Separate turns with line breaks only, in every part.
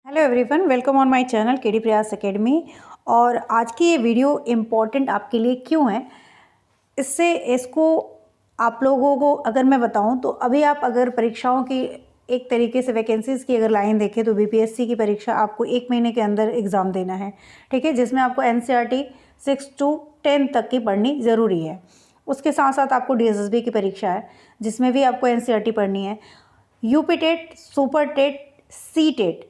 Hello everyone, welcome on my channel KD प्रयास academy. और आज की ये वीडियो इम्पॉर्टेंट आपके लिए क्यों है, इसको आप लोगों को अगर मैं बताऊं तो अभी आप अगर परीक्षाओं की एक तरीके से वैकेंसीज़ की अगर लाइन देखें तो बीपीएससी की परीक्षा आपको 1 महीने के अंदर एग्ज़ाम देना है, ठीक है, जिसमें आपको एनसीईआरटी 6 to 10 तक की पढ़नी ज़रूरी है। उसके साथ साथ आपको डीएसएसबी की परीक्षा है जिसमें भी आपको एनसीईआरटी पढ़नी है। UP TET, super TET, C TET,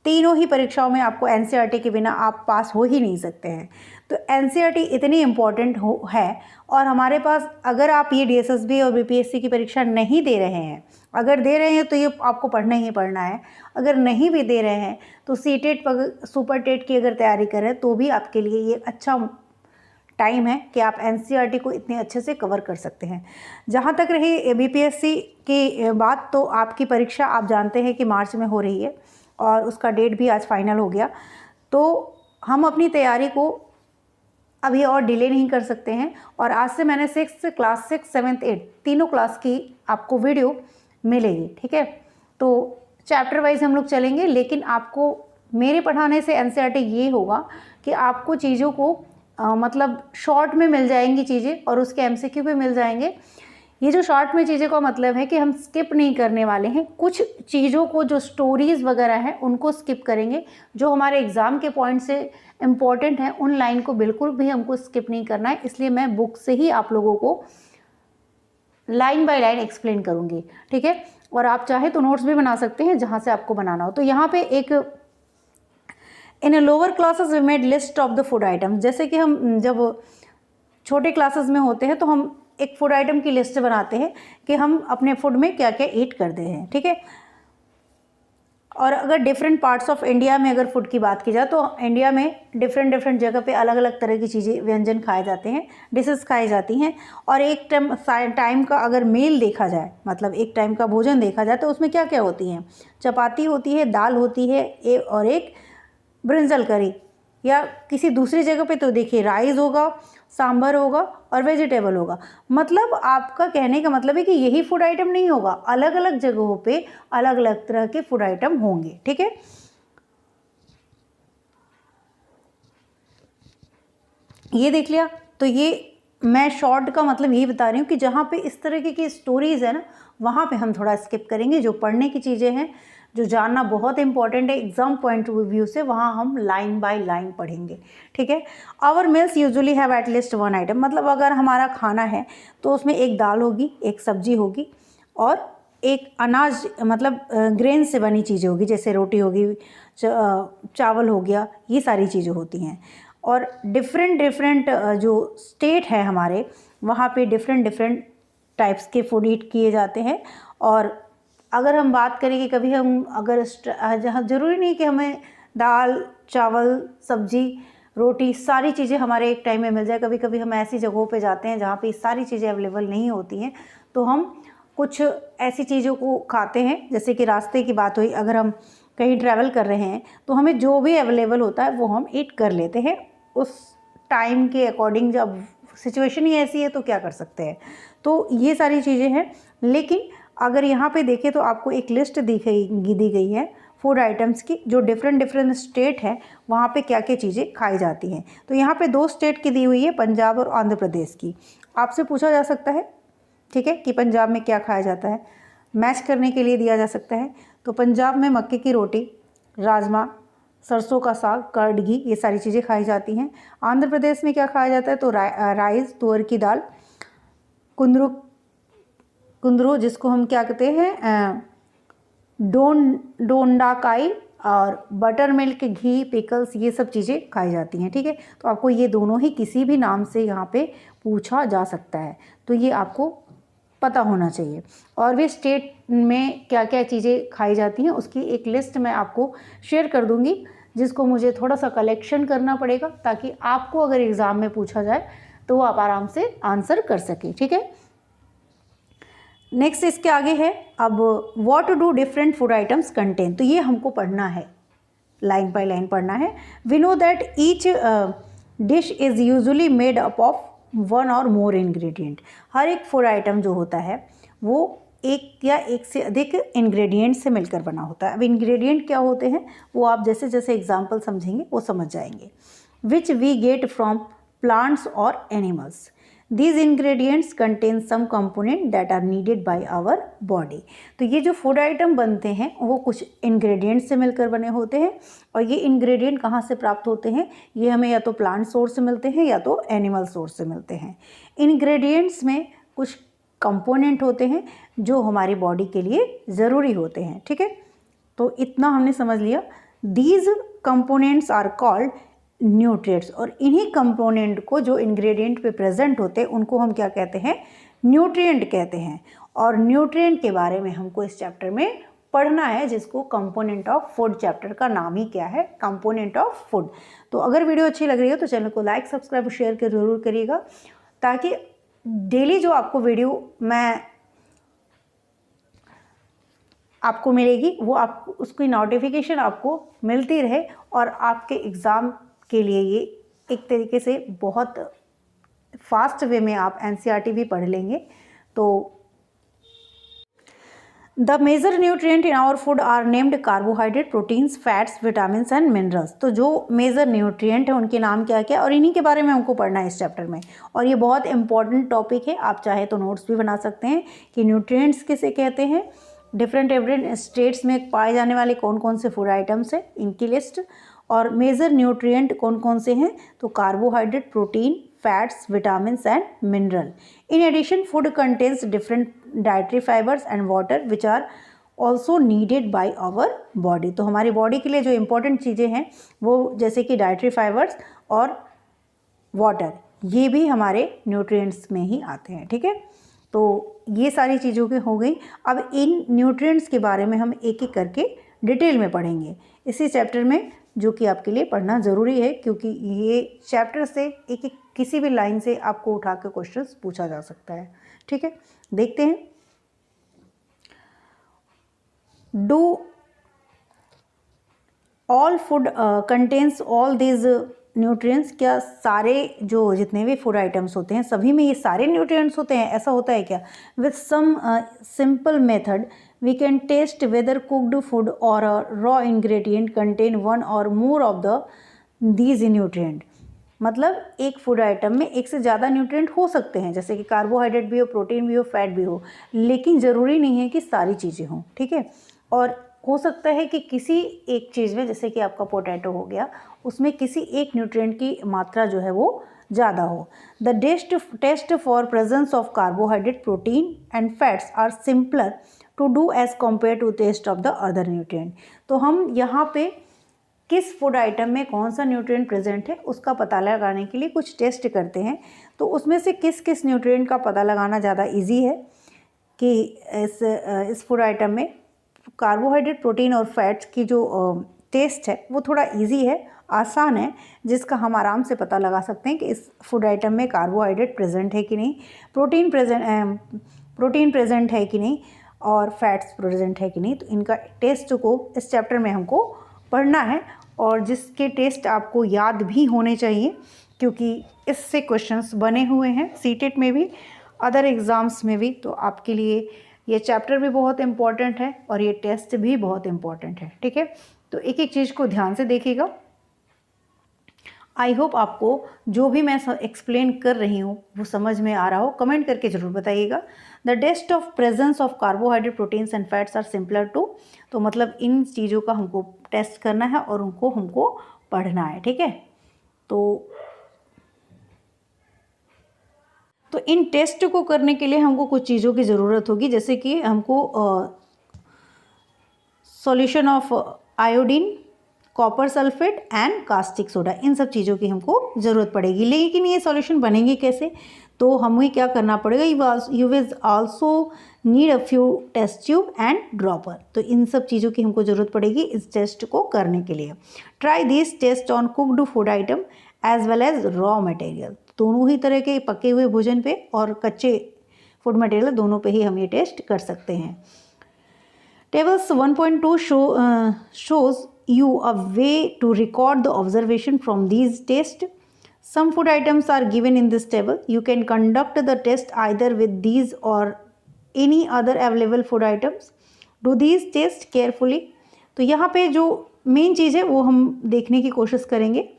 तीनों ही परीक्षाओं में आपको एनसीईआरटी के बिना आप पास हो ही नहीं सकते हैं। तो एनसीईआरटी इतनी इम्पॉर्टेंट है और हमारे पास अगर आप ये डीएसएसबी और बीपीएससी की परीक्षा नहीं दे रहे हैं, अगर दे रहे हैं तो ये आपको पढ़ना ही पढ़ना है। अगर नहीं भी दे रहे हैं तो सी टेट, सुपर टेट की अगर तैयारी करें तो भी आपके लिए ये अच्छा टाइम है कि आप एनसीईआरटी को इतने अच्छे से कवर कर सकते हैं। जहाँ तक रही बीपीएससी की बात, तो आपकी परीक्षा आप जानते हैं कि मार्च में हो रही है और उसका डेट भी आज फाइनल हो गया। तो हम अपनी तैयारी को अभी और डिले नहीं कर सकते हैं और आज से मैंने क्लास 6, 7, 8 तीनों क्लास की आपको वीडियो मिलेगी, ठीक है। तो चैप्टर वाइज हम लोग चलेंगे, लेकिन आपको मेरे पढ़ाने से एनसीईआरटी ये होगा कि आपको चीज़ों को मतलब शॉर्ट में मिल जाएंगी चीज़ें और उसके एमसीक्यू भी मिल जाएंगे। ये जो शॉर्ट में चीज़ें का मतलब है कि हम स्किप नहीं करने वाले हैं। कुछ चीज़ों को, जो स्टोरीज़ वगैरह हैं, उनको स्किप करेंगे। जो हमारे एग्ज़ाम के पॉइंट से इम्पॉर्टेंट हैं उन लाइन को बिल्कुल भी हमको स्किप नहीं करना है। इसलिए मैं बुक से ही आप लोगों को लाइन बाय लाइन एक्सप्लेन करूँगी, ठीक है। और आप चाहे तो नोट्स भी बना सकते हैं जहाँ से आपको बनाना हो। तो यहाँ पे एक in lower classes we made list of the food item. जैसे कि हम जब छोटे क्लासेस में होते हैं तो हम एक फूड आइटम की लिस्ट बनाते हैं कि हम अपने फूड में क्या क्या ईट करते हैं, ठीक है। और अगर डिफरेंट पार्ट्स ऑफ इंडिया में अगर फूड की बात की जाए तो इंडिया में डिफरेंट जगह पे अलग अलग तरह की चीज़ें, व्यंजन खाए जाते हैं, डिशेस खाई जाती हैं। और एक टाइम का अगर मील देखा जाए, मतलब एक टाइम का भोजन देखा जाए, तो उसमें क्या क्या होती हैं। चपाती होती है, दाल होती है, और एक ब्रिंजल करी, या किसी दूसरी जगह पे तो देखिए राइस होगा, सांभर होगा और वेजिटेबल होगा। मतलब आपका कहने का मतलब है कि यही फूड आइटम नहीं होगा, अलग अलग जगहों पे अलग अलग तरह के फूड आइटम होंगे, ठीक है। ये देख लिया। तो ये मैं शॉर्ट का मतलब यही बता रही हूँ कि जहाँ पे इस तरह की स्टोरीज़ है ना, वहाँ पे हम थोड़ा स्किप करेंगे। जो पढ़ने की चीज़ें हैं, जो जानना बहुत इंपॉर्टेंट है एग्जाम पॉइंट ऑफ व्यू से, वहाँ हम लाइन बाय लाइन पढ़ेंगे, ठीक है। Our meals usually have at least 1 item. मतलब अगर हमारा खाना है तो उसमें एक दाल होगी, एक सब्जी होगी और एक अनाज, मतलब ग्रेन से बनी चीज़ें होगी, जैसे रोटी होगी, चावल हो गया, ये सारी चीज़ें होती हैं। और डिफरेंट जो स्टेट है हमारे, वहाँ पे डिफरेंट टाइप्स के फूड ईट किए जाते हैं। और अगर हम बात करें कि कभी हम अगर जहाँ ज़रूरी नहीं कि हमें दाल, चावल, सब्जी, रोटी सारी चीज़ें हमारे एक टाइम में मिल जाए। कभी कभी हम ऐसी जगहों पे जाते हैं जहाँ पे सारी चीज़ें अवेलेबल नहीं होती हैं, तो हम कुछ ऐसी चीज़ों को खाते हैं। जैसे कि रास्ते की बात हुई, अगर हम कहीं ट्रैवल कर रहे हैं तो हमें जो भी अवेलेबल होता है वो हम ईट कर लेते हैं उस टाइम के अकॉर्डिंग। जब सिचुएशन ही ऐसी है तो क्या कर सकते हैं। तो ये सारी चीज़ें हैं। लेकिन अगर यहाँ पे देखें तो आपको एक लिस्ट दी गई है फूड आइटम्स की, जो डिफरेंट स्टेट है वहाँ पे क्या क्या चीज़ें खाई जाती हैं। तो यहाँ पे 2 स्टेट की दी हुई है, पंजाब और आंध्र प्रदेश की। आपसे पूछा जा सकता है, ठीक है, कि पंजाब में क्या खाया जाता है, मैच करने के लिए दिया जा सकता है। तो पंजाब में मक्के की रोटी, राजमा, सरसों का साग, कर्ड घी, ये सारी चीज़ें खाई जाती हैं। आंध्र प्रदेश में क्या खाया जाता है, तो राइस, तुअर की दाल, कुंदरू जिसको हम क्या कहते हैं, डोंडाकाई, और बटर मिल्क, घी, पिकल्स, ये सब चीज़ें खाई जाती हैं, ठीक है। तो आपको ये दोनों ही किसी भी नाम से यहाँ पे पूछा जा सकता है, तो ये आपको पता होना चाहिए। और वे स्टेट में क्या क्या चीज़ें खाई जाती हैं उसकी एक लिस्ट मैं आपको शेयर कर दूंगी, जिसको मुझे थोड़ा सा कलेक्शन करना पड़ेगा ताकि आपको अगर एग्ज़ाम में पूछा जाए तो वो आप आराम से आंसर कर सकें, ठीक है। नेक्स्ट इसके आगे है अब what do different food items contain. तो ये हमको पढ़ना है, लाइन बाय लाइन पढ़ना है। We know that each dish is usually made up of 1 और मोर इंग्रेडिएंट। हर एक फूड आइटम जो होता है वो एक या एक से अधिक इंग्रेडिएंट से मिलकर बना होता है। अब इंग्रेडिएंट क्या होते हैं वो आप जैसे जैसे एग्जाम्पल समझेंगे वो समझ जाएंगे। Which we get from plants और animals. These ingredients contain some component that are needed by our body। तो ये जो फूड आइटम बनते हैं वो कुछ इंग्रेडिएंट से मिलकर बने होते हैं, और ये इंग्रेडिएंट कहाँ से प्राप्त होते हैं, ये हमें या तो प्लांट सोर्स से मिलते हैं या तो एनिमल सोर्स से मिलते हैं। इंग्रेडिएंट्स में कुछ कंपोनेंट होते हैं जो हमारी बॉडी के लिए ज़रूरी होते हैं, ठीक है। तो इतना हमने समझ लिया। These components are called nutrients, और इन्हीं कंपोनेंट को जो इंग्रेडिएंट पे प्रेजेंट होते हैं उनको हम क्या कहते हैं, न्यूट्रिएंट कहते हैं। और न्यूट्रिएंट के बारे में हमको इस चैप्टर में पढ़ना है, जिसको कंपोनेंट ऑफ फूड, चैप्टर का नाम ही क्या है, कंपोनेंट ऑफ फूड। तो अगर वीडियो अच्छी लग रही है तो चैनल को लाइक, सब्सक्राइब और शेयर कर जरूर करिएगा, ताकि डेली जो आपको वीडियो मैं आपको मिलेगी वो आपको उसकी नोटिफिकेशन आपको मिलती रहे, और आपके एग्ज़ाम के लिए ये एक तरीके से बहुत फास्ट वे में आप एनसीईआरटी भी पढ़ लेंगे। तो the major nutrient in our food are named carbohydrate, proteins, fats, vitamins and minerals. तो जो मेजर न्यूट्रिएंट है उनके नाम क्या क्या, और इन्हीं के बारे में हमको पढ़ना है इस चैप्टर में। और ये बहुत इंपॉर्टेंट टॉपिक है, आप चाहे तो नोट्स भी बना सकते हैं कि न्यूट्रिएंट्स किसे कहते हैं, डिफरेंट स्टेट्स में पाए जाने वाले कौन कौन से फूड आइटम्स हैं इनकी लिस्ट, और मेजर न्यूट्रिएंट कौन कौन से हैं, तो carbohydrate, protein, fats, vitamins and mineral. In addition food contains different dietary fibres and water which are also needed by our body. तो हमारी बॉडी के लिए जो इंपॉर्टेंट चीज़ें हैं वो जैसे कि डाइटरी फाइबर्स और वाटर, ये भी हमारे न्यूट्रिएंट्स में ही आते हैं, ठीक है। तो ये सारी चीज़ों की हो गई। अब इन न्यूट्रिएंट्स के बारे में हम एक एक करके डिटेल में पढ़ेंगे इसी चैप्टर में, जो कि आपके लिए पढ़ना ज़रूरी है, क्योंकि ये चैप्टर से एक एक किसी भी लाइन से आपको उठा के क्वेश्चंस पूछा जा सकता है, ठीक है। देखते हैं। Do all food contains all these nutrients. क्या सारे जो जितने भी फूड आइटम्स होते हैं सभी में ये सारे न्यूट्रिएंट्स होते हैं, ऐसा होता है क्या। With some simple method we can taste whether cooked food or a raw ingredient contain one or more of these nutrient। मतलब एक फूड आइटम में एक से ज़्यादा न्यूट्रिएंट हो सकते हैं, जैसे कि कार्बोहाइड्रेट भी हो, प्रोटीन भी हो, फैट भी हो, लेकिन ज़रूरी नहीं है कि सारी चीज़ें हों, ठीक है। और हो सकता है कि किसी एक चीज़ में, जैसे कि आपका पोटैटो हो गया, उसमें किसी एक न्यूट्रिएंट की मात्रा जो है वो ज़्यादा हो। The test for presence of carbohydrate, protein and fats are simpler to do as compare to test of the other nutrient. तो हम यहाँ पे किस फूड आइटम में कौन सा न्यूट्रिएंट प्रेजेंट है उसका पता लगाने के लिए कुछ टेस्ट करते हैं। तो उसमें से किस किस न्यूट्रिएंट का पता लगाना ज़्यादा इजी है कि इस फूड आइटम में कार्बोहाइड्रेट, प्रोटीन और फैट्स की जो टेस्ट है वो थोड़ा इजी है, आसान है, जिसका हम आराम से पता लगा सकते हैं कि इस फूड आइटम में कार्बोहाइड्रेट प्रेजेंट है कि नहीं, प्रोटीन प्रेजेंट है कि नहीं, और फैट्स प्रेजेंट है कि नहीं। तो इनका टेस्ट को इस चैप्टर में हमको पढ़ना है, और जिसके टेस्ट आपको याद भी होने चाहिए, क्योंकि इससे क्वेश्चंस बने हुए हैं सीटेट में भी, अदर एग्ज़ाम्स में भी। तो आपके लिए ये चैप्टर भी बहुत इम्पॉर्टेंट है और ये टेस्ट भी बहुत इम्पॉर्टेंट है, ठीक है। तो एक एक चीज़ को ध्यान से देखिएगा। आई होप आपको जो भी मैं एक्सप्लेन कर रही हूँ वो समझ में आ रहा हो, कमेंट करके ज़रूर बताइएगा। The test of presence of carbohydrate, proteins and fats are simpler to. तो मतलब इन चीज़ों का हमको टेस्ट करना है और उनको हमको पढ़ना है, ठीक है। तो इन टेस्ट को करने के लिए हमको कुछ चीज़ों की ज़रूरत होगी, जैसे कि हमको solution of iodine, copper sulphate and caustic soda, इन सब चीज़ों की हमको ज़रूरत पड़ेगी। लेकिन ये सॉल्यूशन बनेंगे कैसे, तो हमें क्या करना पड़ेगा, you will also need a few test tube and dropper. तो इन सब चीज़ों की हमको ज़रूरत पड़ेगी इस टेस्ट को करने के लिए। Try this test on cooked food item as well as raw material. दोनों ही तरह के पके हुए भोजन पे और कच्चे फूड मटेरियल दोनों पे ही हम ये टेस्ट कर सकते हैं। Tables 1.2 shows you a way to record the observation from these tests. Some food items are given in this table. You can conduct the test either with these or any other available food items, do these test carefully. तो यहाँ पे जो main चीज़ है वो हम देखने की कोशिश करेंगे।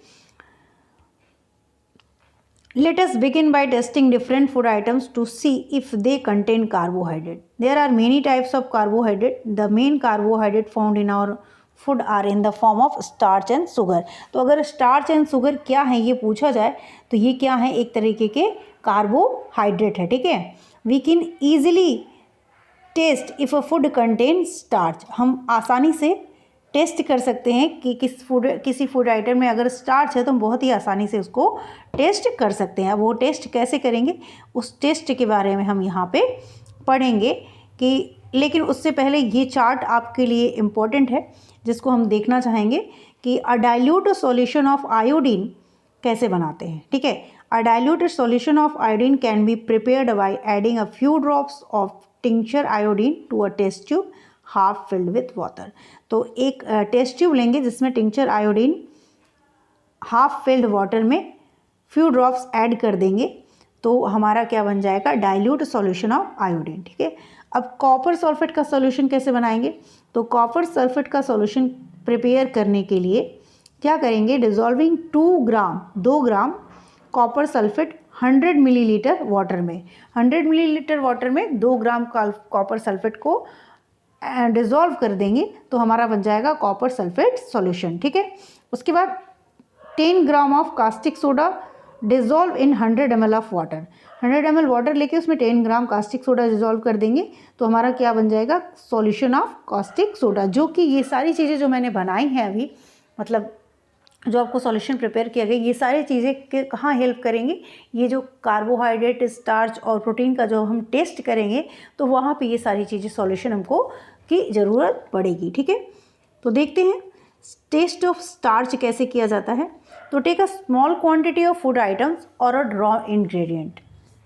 Let us begin by testing different food items to see if they contain carbohydrate. There are many types of carbohydrate. The main carbohydrate found in our food are in the form of starch and sugar. तो अगर starch and sugar क्या है ये पूछा जाए तो ये क्या है, एक तरीके के कार्बोहाइड्रेट है, ठीक है। We can easily taste if a food contains starch. हम आसानी से टेस्ट कर सकते हैं कि किसी फूड आइटम में अगर स्टार्च है तो हम बहुत ही आसानी से उसको टेस्ट कर सकते हैं। वो टेस्ट कैसे करेंगे उस टेस्ट के बारे में हम यहाँ पे पढ़ेंगे कि, लेकिन उससे पहले ये चार्ट आपके लिए इम्पोर्टेंट है जिसको हम देखना चाहेंगे कि a dilute solution of iodine कैसे बनाते हैं, ठीक है। A diluted solution of iodine can be prepared by adding a few drops of tincture iodine to a test tube half filled with water. तो एक टेस्ट ट्यूब लेंगे जिसमें tincture iodine half filled water में few drops add कर देंगे तो हमारा क्या बन जाएगा, डाइल्यूट सॉल्यूशन ऑफ आयोडीन, ठीक है। अब कॉपर सल्फेट का सॉल्यूशन कैसे बनाएंगे, तो कॉपर सल्फेट का सॉल्यूशन प्रिपेयर करने के लिए क्या करेंगे, dissolving 2 gram copper sulphate 100 millilitre water में, 100 मिलीलीटर वाटर में 2 ग्राम कॉपर सल्फेट को डिज़ोल्व कर देंगे तो हमारा बन जाएगा कॉपर सल्फेट सॉल्यूशन, ठीक है। उसके बाद 10 gram of caustic soda dissolve in 100 ml of water, 100 ml water लेके उसमें 10 ग्राम कास्टिक सोडा डिज़ोल्व कर देंगे तो हमारा क्या बन जाएगा, सॉल्यूशन ऑफ कास्टिक सोडा। जो कि ये सारी चीज़ें जो मैंने बनाई हैं अभी, मतलब जो आपको सॉल्यूशन प्रिपेयर किया गया, ये सारी चीज़ें कहाँ हेल्प करेंगी, ये जो कार्बोहाइड्रेट, स्टार्च और प्रोटीन का जो हम टेस्ट करेंगे तो वहाँ पे ये सारी चीज़ें सॉल्यूशन हमको की ज़रूरत पड़ेगी, ठीक है। तो देखते हैं टेस्ट ऑफ स्टार्च कैसे किया जाता है। तो take a small quantity of food items और अ रॉ इंग्रेडिएंट।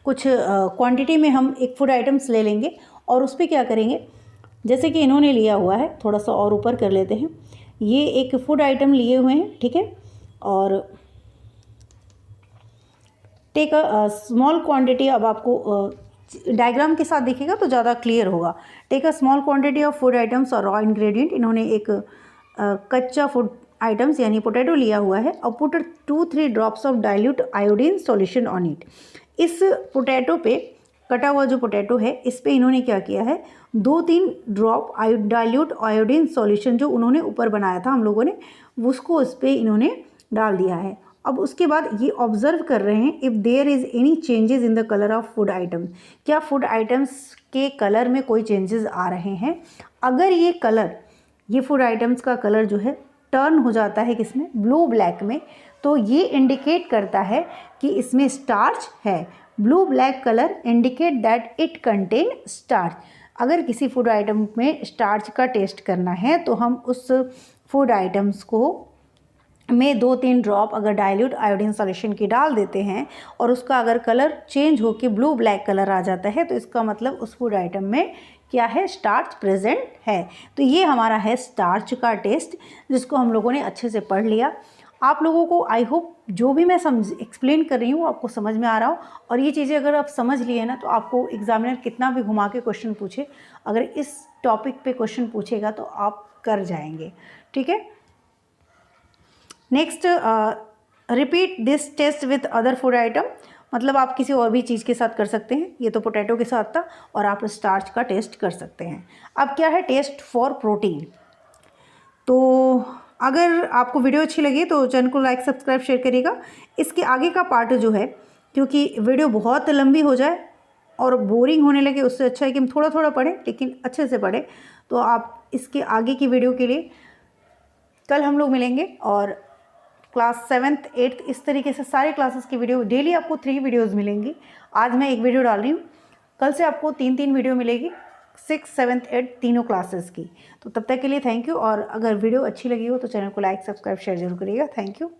कुछ क्वांटिटी में हम एक फूड आइटम्स ले लेंगे और उस पर क्या करेंगे, जैसे कि इन्होंने लिया हुआ है, थोड़ा सा और ऊपर कर लेते हैं, ये एक फूड आइटम लिए हुए हैं, ठीक है। और टेक अ स्मॉल क्वांटिटी, अब आपको डायग्राम के साथ दिखेगा तो ज़्यादा क्लियर होगा। Take a small quantity of food items और रॉ इंग्रेडिएंट। इन्होंने एक कच्चा फूड आइटम्स यानी पोटैटो लिया हुआ है और put 2-3 drops of dilute iodine solution on it. इस पोटैटो पे, कटा हुआ जो पोटैटो है, इस पे इन्होंने क्या किया है, 2-3 ड्रॉप डाइल्यूट आयोडीन सॉल्यूशन जो उन्होंने ऊपर बनाया था हम लोगों ने, उसको इस पर इन्होंने डाल दिया है। अब उसके बाद ये ऑब्जर्व कर रहे हैं if there is any changes in the colour of food items, क्या फूड आइटम्स के कलर में कोई चेंजेस आ रहे हैं। अगर ये कलर, ये फूड आइटम्स का कलर जो है टर्न हो जाता है किसमें, ब्लू ब्लैक में, तो ये इंडिकेट करता है कि इसमें स्टार्च है। Blue black colour indicate that it contain starch. अगर किसी फूड आइटम में स्टार्च का टेस्ट करना है तो हम उस फूड आइटम्स को में 2-3 ड्रॉप अगर डाइल्यूट आयोडीन सॉल्यूशन की डाल देते हैं और उसका अगर कलर चेंज हो के ब्लू ब्लैक कलर आ जाता है तो इसका मतलब उस फूड आइटम में क्या है, स्टार्च प्रेजेंट है। तो ये हमारा है स्टार्च का टेस्ट, जिसको हम लोगों ने अच्छे से पढ़ लिया। आप लोगों को आई होप जो भी मैं एक्सप्लेन कर रही हूँ आपको समझ में आ रहा हो, और ये चीज़ें अगर आप समझ लिए ना तो आपको एग्जामिनर कितना भी घुमा के क्वेश्चन पूछे, अगर इस टॉपिक पे क्वेश्चन पूछेगा तो आप कर जाएंगे, ठीक है। Next, repeat this test with other food item, मतलब आप किसी और भी चीज़ के साथ कर सकते हैं। ये तो पोटैटो के साथ था और आप स्टार्च का टेस्ट कर सकते हैं। अब क्या है, टेस्ट फॉर प्रोटीन। तो अगर आपको वीडियो अच्छी लगी तो चैनल को लाइक, सब्सक्राइब, शेयर करिएगा। इसके आगे का पार्ट जो है, क्योंकि वीडियो बहुत लंबी हो जाए और बोरिंग होने लगे, उससे अच्छा है कि हम थोड़ा थोड़ा पढ़ें लेकिन अच्छे से पढ़ें। तो आप इसके आगे की वीडियो के लिए कल हम लोग मिलेंगे और क्लास 7th 8th इस तरीके से सारे क्लासेस की वीडियो, डेली आपको 3 वीडियोज़ मिलेंगी। आज मैं एक वीडियो डाल रही हूँ, कल से आपको 3-3 वीडियो मिलेगी 6th 7th 8th तीनों क्लासेस की। तो तब तक के लिए थैंक यू, और अगर वीडियो अच्छी लगी हो तो चैनल को लाइक, सब्सक्राइब, शेयर जरूर करिएगा। Thank you.